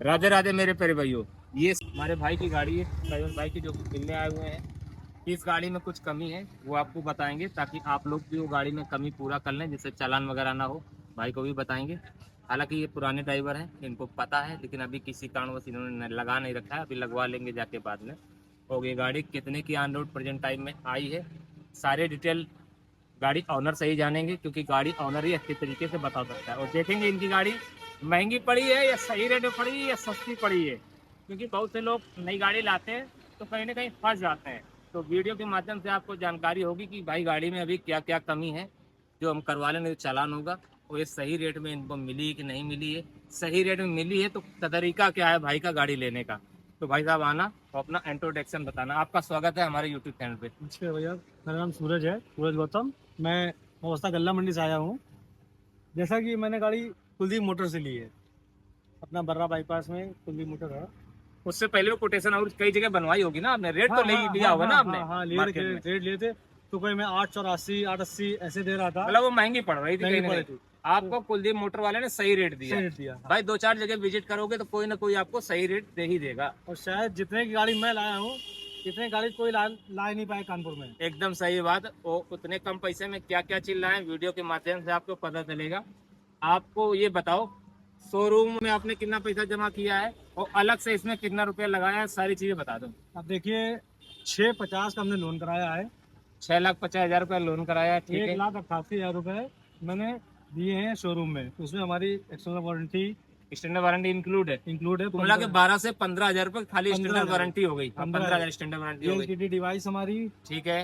राधे राधे मेरे प्यारे भाइयों। ये हमारे भाई की गाड़ी है, साइवन भाई की, जो मिलने आए हुए हैं। इस गाड़ी में कुछ कमी है वो आपको बताएंगे, ताकि आप लोग भी वो गाड़ी में कमी पूरा कर लें, जिससे चालान वगैरह ना हो। भाई को भी बताएंगे। हालांकि ये पुराने ड्राइवर हैं, इनको पता है, लेकिन अभी किसी कारणवश इन्होंने लगा नहीं रखा है। अभी लगवा लेंगे जाके बाद में। और ये गाड़ी कितने की ऑन रोड प्रेजेंट टाइम में आई है, सारे डिटेल गाड़ी ऑनर से ही जानेंगे, क्योंकि गाड़ी ऑनर ही अच्छे तरीके से बता सकता है। और देखेंगे इनकी गाड़ी महंगी पड़ी है या सही रेट में पड़ी है या सस्ती पड़ी है, क्योंकि बहुत से लोग नई गाड़ी लाते हैं तो कहीं ना कहीं फंस जाते हैं। तो वीडियो के माध्यम से आपको जानकारी होगी कि भाई गाड़ी में अभी क्या क्या कमी है, जो हम करवा लेंगे तो चालान होगा। और ये सही रेट में इनको मिली कि नहीं मिली है। सही रेट में मिली है तो तरीका क्या है भाई का गाड़ी लेने का। तो भाई साहब आना और अपना इंट्रोडक्शन बताना। आपका स्वागत है हमारे यूट्यूब चैनल पे। नमस्कार भैया, मेरा नाम सूरज है, सूरज गौतम। मैं अवस्था गल्ला मंडी से आया हूँ। जैसा कि मैंने गाड़ी कुलदीप मोटर से ली है, अपना बर्रा बाईपास में कुलदीप मोटर है। उससे पहले वो कोटेशन और कई जगह बनवाई होगी ना आपने, रेट तो नहीं लिया होगा ना आपने। हाँ, मार्केट में रेट लिए थे। तो कोई मैं 884, 880 ऐसे दे रहा था। मतलब वो महंगी पड़ रही थी कहीं ना पड़ी कहीं। थी। आपको कुलदीप मोटर वाले ने सही रेट दिया। सही रेट दिया, हाँ। भाई दो चार जगह विजिट करोगे तो कोई ना कोई आपको सही रेट दे ही देगा। और शायद जितने की गाड़ी मैं लाया हूँ, इतने गाड़ी कोई ला ही नहीं पाया कानपुर में। एकदम सही बात। वो उतने कम पैसे में क्या क्या चीज लाए, वीडियो के माध्यम से आपको पता चलेगा। आपको ये बताओ, शोरूम में आपने कितना पैसा जमा किया है और अलग से इसमें कितना रुपया लगाया है, सारी चीजें बता दो। अब देखिए, 650 का हमने लोन कराया है। 6,50,000 रुपया लोन कराया है, ठीक है। 1,88,000 रुपए मैंने दिए हैं शोरूम में। उसमें हमारी external warranty standard warranty include है। इंक्लूड है। कुल मिला के 12 से 15,000 रुपए खाली स्टैंडर्ड वारंटी हो गई। 15,000 स्टैंडर्ड वारंटी हो गई, एलटीडी डिवाइस हमारी, ठीक है।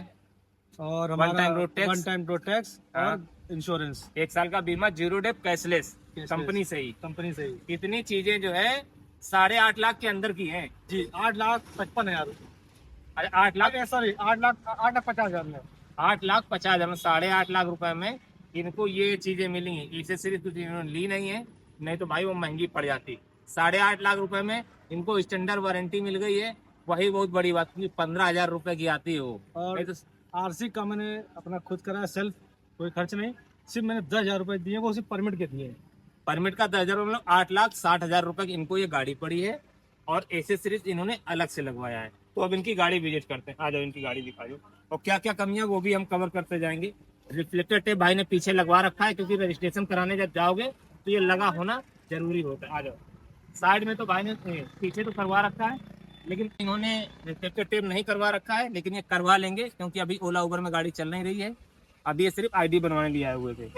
और वन हमारा time road tax, one time road tax हाँ। और इंश्योरेंस 1 साल का बीमा, जीरो डेप, कैशलेस, कंपनी से ही। कंपनी से ही। इतनी चीजें जो है 8.5 लाख के अंदर की हैं। जी, 8,55,000। अरे 8 लाख, सॉरी, 8,50,000 में। 8,50,000 में 8.5 लाख रुपए में इनको ये चीजें मिली हैं। एक्सेसरीज कुछ इन्होंने ली नहीं है, नहीं तो भाई वो महंगी पड़ जाती। 8.5 लाख रुपए में इनको स्टैंडर्ड वारंटी मिल गई है, वही बहुत बड़ी बात, क्योंकि 15,000 रुपए की आती है वो। और नहीं तो आरसी का मैंने अपना खुद कराया, सेल्फ, कोई खर्च नहीं। सिर्फ मैंने 10,000 रुपए दिए, वो सिर्फ परमिट के दिए। परमिट का 10,000, मतलब 8,60,000 रुपए की इनको ये गाड़ी पड़ी है। और एक्सेसरीज इन्होंने अलग से लगवाया है। तो अब इनकी गाड़ी विजिट करते हैं, आ जाओ इनकी गाड़ी दिखा दो। और क्या क्या कमियां वो भी हम कवर करते जाएंगे। रिफ्लेक्टर टेप भाई ने पीछे लगवा रखा है, क्योंकि रजिस्ट्रेशन कराने जब जाओगे तो ये लगा होना जरूरी होता है। आ जाओ। साइड में तो भाई ने पीछे तो करवा रखा है, लेकिन इन्होंने रिफ्लेक्टर टेप नहीं करवा रखा है, लेकिन ये करवा लेंगे, क्योंकि अभी ओला उबर में गाड़ी चल नहीं रही है। अभी ये सिर्फ आईडी बनवाने लिए आए हुए थे।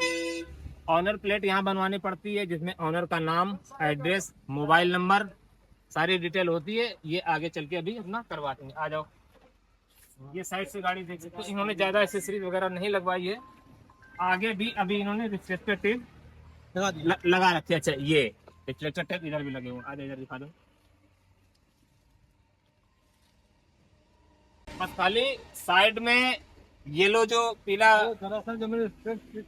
ऑनर प्लेट यहाँ बनवानी पड़ती है, जिसमें ऑनर का नाम, एड्रेस, मोबाइल नंबर, सारी डिटेल होती है। ये आगे चल के अभी अपना करवाते हैं। आ जाओ। ये साइड से गाड़ी देख सकते हो, इन्होंने ज्यादा एक्सेसरीज वगैरह नहीं लगवाई है। आगे भी अभी इन्होंने रिफ्लेक्टर टेप लगा रखे। अच्छा, ये रिफ्लेक्टर टेप इधर भी लगे हुए। आ जाओ, इधर दिखा दो। बस खाली साइड में येलो जो पीला, दरअसल जब मैंने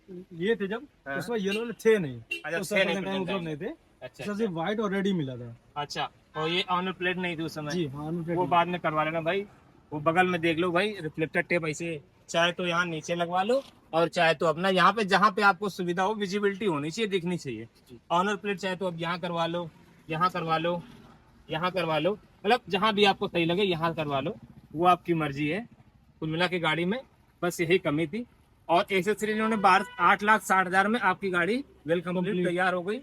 लिए थे, जब हाँ। उसमें येलो थे नहीं। अच्छा, उस थे समय नहीं, टाइम उपलब्ध नहीं थे। अच्छा सिर्फ व्हाइट और रेड ही मिला था। अच्छा। और ये ऑनर प्लेट नहीं थी उस समय। जी हाँ, वो बाद में करवा लेना भाई। वो बगल में देख लो भाई, रिफ्लेक्टर टेप ऐसे चाहे तो यहाँ नीचे लगवा लो, और चाहे तो अपना यहाँ पे जहाँ पे आपको सुविधा हो, विजिबिलिटी होनी चाहिए, दिखनी चाहिए। ऑनर प्लेट चाहे तो अब यहाँ करवा लो, यहाँ करवा लो, यहाँ करवा लो, मतलब जहाँ भी आपको सही लगे यहाँ करवा लो, वो आपकी मर्जी है। कुल मिला के गाड़ी में बस यही कमी थी। और एक्सेसरीज इन्होंने 8,60,000 में आपकी गाड़ी वेल कंप्लीट तैयार हो गई,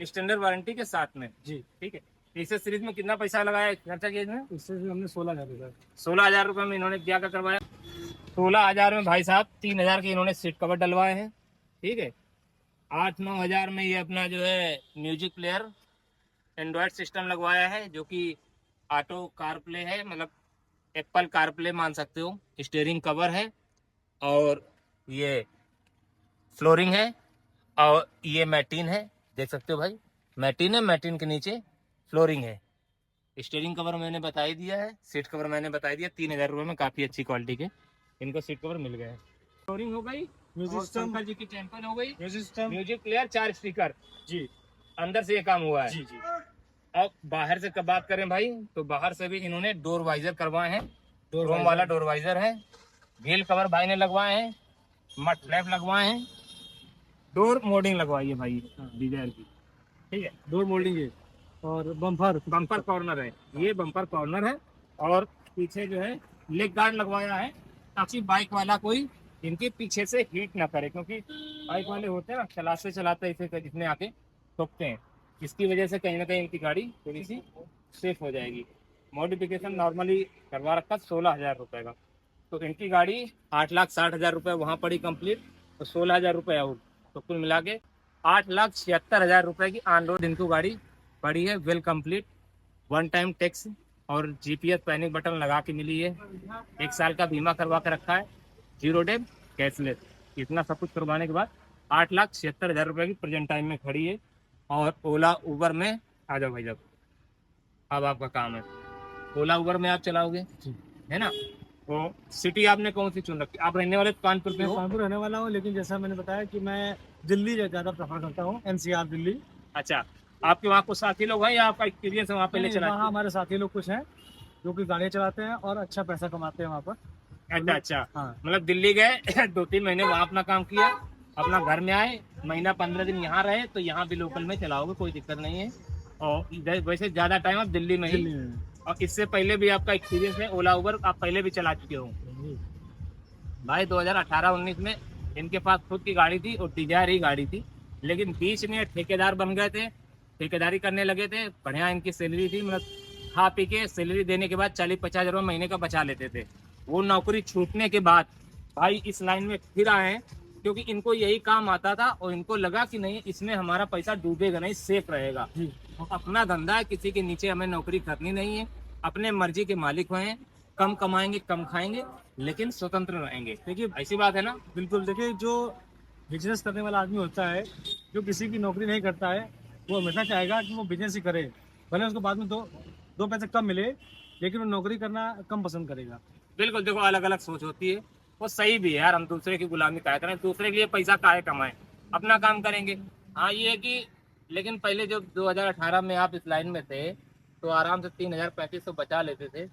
स्टैंडर्ड वारंटी के साथ में। जी, ठीक है। एक्सेसरीज में कितना पैसा लगाया, खर्चा किया इसमें? इससे हमने 16,000 रुपए। 16,000 रुपए में इन्होंने क्या क्या करवाया। 16,000 में भाई साहब 3,000 के इन्होंने सीट कवर डलवाए हैं, ठीक है। 8-9 हजार में ये अपना जो है म्यूजिक प्लेयर एंड्रॉयड सिस्टम लगवाया है, जो कि ऑटो कार प्ले है, मतलब एप्पल कार प्ले मान सकते हो। स्टीयरिंग कवर है, और ये फ्लोरिंग है, और ये मैटीन है, देख सकते हो भाई, मैटीन है, मैटीन के नीचे फ्लोरिंग है। स्टीयरिंग कवर मैंने बता ही दिया है, सीट कवर मैंने बता दिया। 3,000 रुपये में काफी अच्छी क्वालिटी के इनको सीट कवर मिल गए हैं। फ्लोरिंग हो गई, म्यूजिक और सिस्टम, शंकर जी की टेम्पल हो गई, music system. Music player, 4 speaker, जी अंदर से ये काम हुआ है। जी जी। अब बाहर से कब बात करें भाई, तो बाहर से भी इन्होंने डोर वाइजर करवाए हैं। डोर क्रोम वाला डोर वाइजर है। व्हील कवर भाई ने लगवाए हैं, मड फ्लैप लगवाए हैं, डोर मोल्डिंग लगवाई है भाई डिजायर की, ठीक है। डोर मोल्डिंग है। और बम्पर बम्पर कॉर्नर है, ये बम्पर कॉर्नर है। और पीछे जो है लेग गार्ड लगवाया है, ताकि बाइक वाला कोई इनके पीछे से हिट ना करे, क्योंकि बाइक वाले होते हैं ना चलाते चलाते इसे इसमें आके ठोकते हैं। इसकी वजह से कहीं ना कहीं इनकी गाड़ी थोड़ी सी सेफ हो जाएगी। मॉडिफिकेशन नॉर्मली करवा रखा 16,000 रुपए का, तो इनकी गाड़ी 8,60,000 रुपये वहाँ पड़ी कंप्लीट, तो 16,000 रुपये आउट, तो कुल मिला के 8,76,000 रुपये की ऑन रोड इनको गाड़ी पड़ी है, well complete. One time tax और जीपीएस पैनिक बटन लगा के मिली है, 1 साल का बीमा करवा के रखा है, 0 डेट कैशलेस। इतना सब कुछ करवाने के बाद 8,76,000 रुपये की प्रेजेंट टाइम में खड़ी है। और ओला उबर में आ जाओ भाई, जब अब आपका काम है, ओला उबर में आप चलाओगे, है ना। तो सिटी आपने कौन सी चुन रखी? आप रहने वाले कानपुर पे मैं हो? कानपुर रहने वाला हूँ, लेकिन जैसा मैंने बताया कि मैं दिल्ली ज़्यादा प्रेफर करता हूँ, एनसीआर दिल्ली। अच्छा, आपके वहाँ कुछ साथी लोग हैं या आपका एक्सपीरियंस है वहाँ पहले नहीं, चला? वहाँ हमारे साथी लोग कुछ हैं जो कि गाड़ियाँ चलाते हैं और अच्छा पैसा कमाते हैं वहाँ पर। अच्छा अच्छा, हाँ, मतलब दिल्ली गए 2-3 महीने वहाँ अपना काम किया, अपना घर में आए, महीना 15 दिन यहाँ रहे, तो यहाँ भी लोकल में चलाओगे, कोई दिक्कत नहीं है। और इधर वैसे ज़्यादा टाइम आप दिल्ली में ही, दिल्ली में। और इससे पहले भी आपका एक्सपीरियंस है ओला उबर, आप पहले भी चला चुके हो भाई। 2018-19 में इनके पास खुद की गाड़ी थी और डिजायर ही गाड़ी थी, लेकिन बीच में ठेकेदार बन गए थे, ठेकेदारी करने लगे थे। बढ़िया इनकी सैलरी थी, मतलब खा पी के सैलरी देने के बाद 40-50 हज़ार महीने का बचा लेते थे। वो नौकरी छूटने के बाद भाई इस लाइन में फिर आए हैं, क्योंकि इनको यही काम आता था और इनको लगा कि नहीं, इसमें हमारा पैसा डूबेगा नहीं, सेफ रहेगा। अपना धंधा है, किसी के नीचे हमें नौकरी करनी नहीं है, अपने मर्जी के मालिक हैं, कम कमाएंगे कम खाएंगे, लेकिन स्वतंत्र रहेंगे। देखिए, ऐसी बात है ना। बिल्कुल। देखिए, जो बिजनेस करने वाला आदमी होता है, जो किसी की नौकरी नहीं करता है, वो हमेशा चाहेगा कि वो बिजनेस ही करे, भले उसको बाद में दो पैसे कम मिले, लेकिन वो नौकरी करना कम पसंद करेगा। बिल्कुल, देखो अलग अलग सोच होती है, वो सही भी है यार। हम दूसरे की गुलामी काहे करें, दूसरे के लिए पैसा काहे कमाएं, अपना काम करेंगे। हाँ ये है कि, लेकिन पहले जब 2018 में आप इस लाइन में थे तो आराम से 3,000-3,500 बचा लेते थे।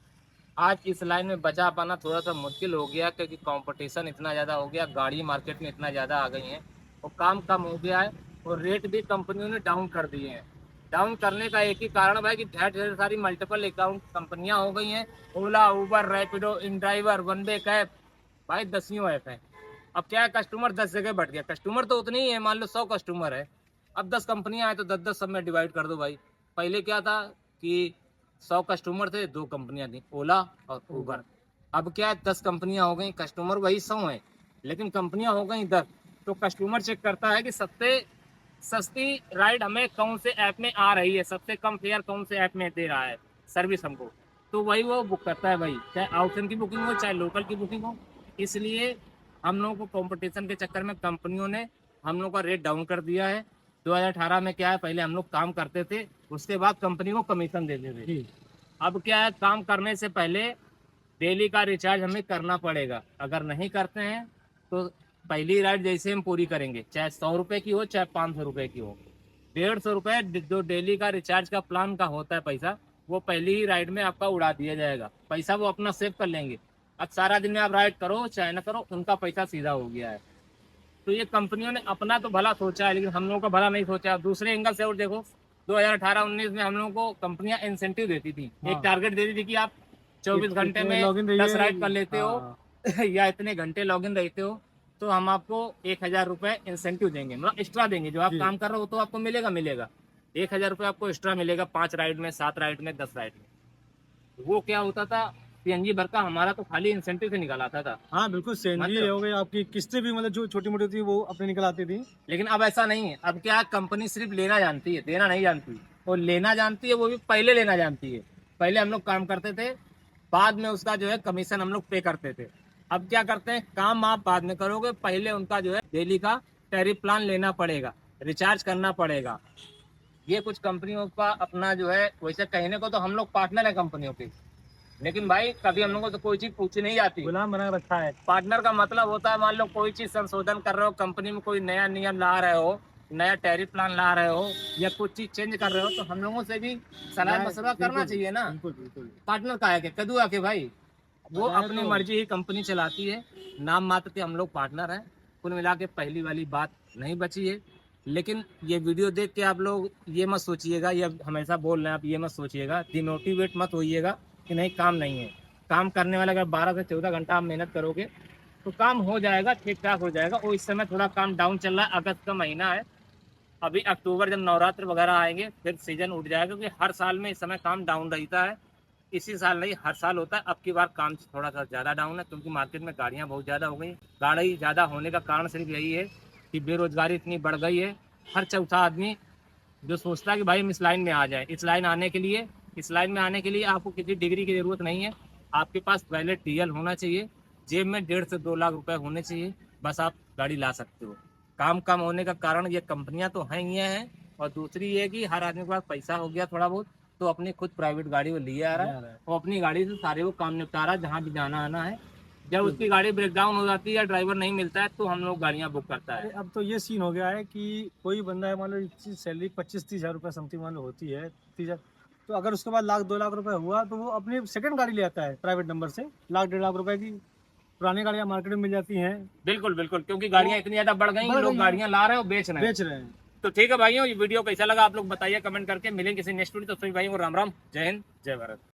आज इस लाइन में बचा पाना थोड़ा सा मुश्किल हो गया, क्योंकि कंपटीशन इतना ज़्यादा हो गया, गाड़ी मार्केट में इतना ज़्यादा आ गई हैं और काम कम हो गया है, और रेट भी कंपनियों ने डाउन कर दिए हैं। डाउन करने का एक ही कारण भाई कि ढेर ढेर सारी मल्टीपल अकाउंट कंपनियां हो गई हैं, ओला उबर रैपिडो इन ड्राइवर वन वे कैब, भाई दसियों ऐप है। अब क्या है, कस्टमर 10 जगह बढ़ गया, कस्टमर तो उतनी ही है, मान लो 100 कस्टमर है, अब 10 कंपनियां आए तो 10-10 सब में डिवाइड कर दो भाई। पहले क्या था कि 100 कस्टमर थे, 2 कंपनियां थी, ओला और उबर। अब क्या है, 10 कंपनियां हो गई, कस्टमर वही 100 है, लेकिन कंपनियां हो गई 10। तो कस्टमर चेक करता है कि सबसे सस्ती राइड हमें कौन से ऐप में आ रही है, सबसे कम फेयर कौन से ऐप में दे रहा है सर्विस हमको, तो वही वो बुक करता है भाई, चाहे आउटसन की बुकिंग हो चाहे लोकल की बुकिंग हो। इसलिए हम लोगों को कंपटीशन के चक्कर में कंपनियों ने हम लोग का रेट डाउन कर दिया है। 2018 में क्या है, पहले हम लोग काम करते थे, उसके बाद कंपनी को कमीशन देते थे। अब क्या है, काम करने से पहले डेली का रिचार्ज हमें करना पड़ेगा, अगर नहीं करते हैं तो पहली राइड जैसे हम पूरी करेंगे, चाहे 100 रुपये की हो चाहे 500 रुपये की हो, 150 रुपये जो डेली का रिचार्ज का प्लान का होता है पैसा, वो पहली ही राइड में आपका उड़ा दिया जाएगा। पैसा वो अपना सेव कर लेंगे। अब सारा दिन में आप राइड करो चाहे ना करो, उनका पैसा सीधा हो गया है। तो ये कंपनियों ने अपना तो भला सोचा है, लेकिन हम लोगों का भला नहीं सोचा। दूसरे एंगल से और देखो, 2018-19 में हम लोगों को कंपनियां इंसेंटिव देती थी, एक टारगेट देती थी कि आप 24 घंटे में 10 राइड कर लेते हो या इतने घंटे लॉगिन रहते हो तो हम आपको 1,000 रुपये इंसेंटिव देंगे, मतलब एक्स्ट्रा देंगे। जो आप काम कर रहे हो तो आपको मिलेगा 1,000 रुपये आपको एक्स्ट्रा मिलेगा, 5 राइड में, 7 राइड में, 10 राइड में। वो क्या होता था, सीएनजी भर का हमारा तो खाली इंसेंटिव से निकल आता था। हाँ बिल्कुल, सीएनजी मतलब हो गई, आपकी किस्तें भी मतलब जो छोटी मोटी थी वो अपने निकल आती थी। लेकिन अब ऐसा नहीं है। अब क्या, कंपनी सिर्फ लेना जानती है, देना नहीं जानती, और लेना जानती है वो भी पहले लेना जानती है। पहले हम लोग काम करते थे, बाद में उसका जो है कमीशन हम लोग पे करते थे। अब क्या करते हैं, काम आप बाद में करोगे, पहले उनका जो है डेली का टैरिफ प्लान लेना पड़ेगा, रिचार्ज करना पड़ेगा। ये कुछ कंपनियों का अपना जो है, वैसे कहने को तो हम लोग पार्टनर है कंपनियों के, लेकिन भाई कभी हम लोगों को तो कोई चीज पूछी नहीं जाती। गुलाम बना रखा है। पार्टनर का मतलब होता है, मान लो कोई चीज संशोधन कर रहे हो, कंपनी में कोई नया नियम ला रहे हो, नया टैरिफ प्लान ला रहे हो, या कुछ चीज चेंज कर रहे हो, तो हम लोगों से भी सलाह मशवरा करना चाहिए ना। बिल्कुल। पार्टनर का है, कदू आके भाई, वो बताया अपनी तो। मर्जी ही कंपनी चलाती है, नाम मात्र के हम लोग पार्टनर हैं। कुल मिला के पहली वाली बात नहीं बची है। लेकिन ये वीडियो देख के आप लोग ये मत सोचिएगा, ये हमेशा बोल रहे हैं आप, ये मत सोचिएगा, डिमोटिवेट मत होइएगा कि नहीं काम नहीं है। काम करने वाला अगर 12 से 14 घंटा आप मेहनत करोगे तो काम हो जाएगा, ठीक ठाक हो जाएगा। और इस समय थोड़ा काम डाउन चल रहा है, अगस्त का महीना है, अभी अक्टूबर जब नवरात्र वगैरह आएंगे फिर सीजन उठ जाएगा, क्योंकि हर साल में इस समय काम डाउन रहता है। इसी साल नहीं, हर साल होता है। अब की बार काम थोड़ा सा ज़्यादा डाउन है, क्योंकि मार्केट में गाड़ियाँ बहुत ज़्यादा हो गई। गाड़ी ज़्यादा होने का कारण सिर्फ यही है कि बेरोजगारी इतनी बढ़ गई है। हर चौथा आदमी जो सोचता है कि भाई हम इस लाइन में आ जाए, इस लाइन आने के लिए आपको किसी डिग्री की ज़रूरत नहीं है। आपके पास वैलिड डीएल होना चाहिए, जेब में 1.5 से 2 लाख रुपए होने चाहिए, बस आप गाड़ी ला सकते हो। काम कम होने का कारण ये कंपनियां तो हैं ही हैं, और दूसरी ये कि हर आदमी के पास पैसा हो गया थोड़ा बहुत, तो अपनी खुद प्राइवेट गाड़ी वो लिए आ रहा है और अपनी गाड़ी से सारे वो काम निपटा रहा है जहाँ भी जाना आना है। जब उसकी गाड़ी ब्रेक डाउन हो जाती है या ड्राइवर नहीं मिलता है तो हम लोग गाड़ियाँ बुक करता है। अरे अब तो ये सीन हो गया है कि कोई बंदा है, मान लो इसकी सैलरी 25-30 हज़ार रुपये समथिंग मान लो होती है, 30 हज़ार, तो अगर उसके बाद 1-2 लाख रुपए हुआ तो वो अपनी सेकंड गाड़ी ले आता है प्राइवेट नंबर से, 1-1.5 लाख रुपए की पुरानी गाड़ियाँ मार्केट में मिल जाती हैं, बिल्कुल बिल्कुल, क्योंकि गाड़ियाँ इतनी ज्यादा बढ़ गई हैं, लोग गाड़ियाँ ला रहे हैं और बेच रहे हैं। बेच रहे हैं। तो ठीक है भाइयों, ये वीडियो कैसा लगा आप लोग बताइए कमेंट करके। मिलेंगे किसी नेक्स्ट वीडियो, तो सभी भाइयों को राम राम, जय हिंद, जय भारत।